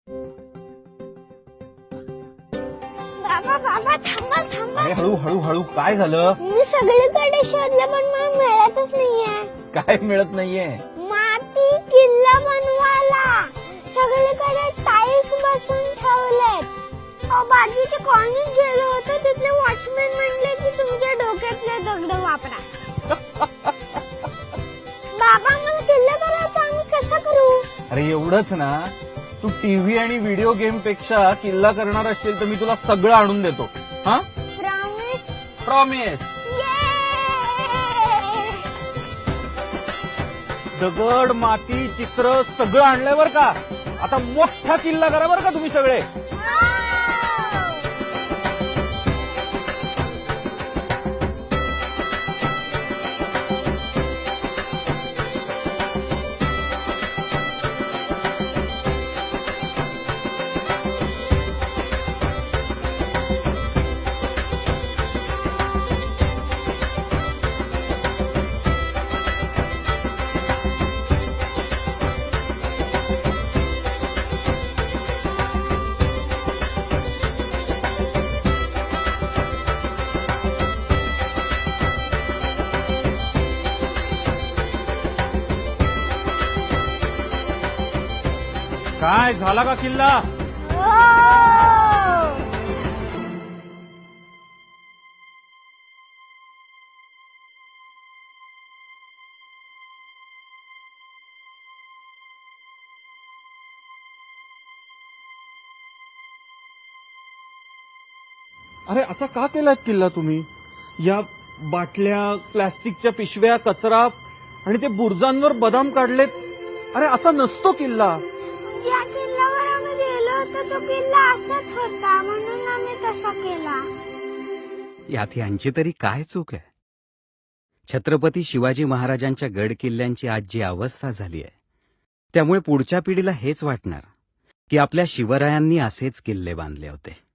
बाबा बाबा थांबा थांबा. अरे हळू हळू हळू, काय झालं? मी सगळीकडे शोधलं पण मला मिळतच नाहीये. काय मिळत नाहीये? माती किल्ला बनवायला सगळीकडे टाइल्स बसून ठेवलेत. बाजूच्या कॉलनीत गेलो होतो, तिथले वॉचमॅन म्हणले की तुमच्या डोक्यातले दगड वापरा. बाबा मला किल्ला करायचा, आम्ही कसं करू? अरे एवढंच ना, तू टीव्ही आणि व्हिडिओ गेम पेक्षा किल्ला करणार असेल तर मी तुला सगळं आणून देतो. हा, प्रॉमिस? प्रॉमिस. दगड, माती, चित्र सगळं आणलंय बर का. आता मोठा किल्ला करा बर का तुम्ही सगळे. काय झाला का किल्ला? अरे असा का केलाय किल्ला तुम्ही? या बाटल्या, प्लास्टिकच्या पिशव्या, कचरा आणि ते बुर्जांवर बदाम काढलेत. अरे असा नसतो किल्ला. ज्या किल्ल्यावर आम्ही गेलो होतो तो किल्ला असाच होता, म्हणून आम्ही तसा केला. यात यांची तरी काय चूक आहे? छत्रपती शिवाजी महाराजांच्या गड किल्ल्यांची आज जी अवस्था झाली आहे, त्यामुळे पुढच्या पिढीला हेच वाटणार की आपल्या शिवरायांनी असेच किल्ले बांधले होते.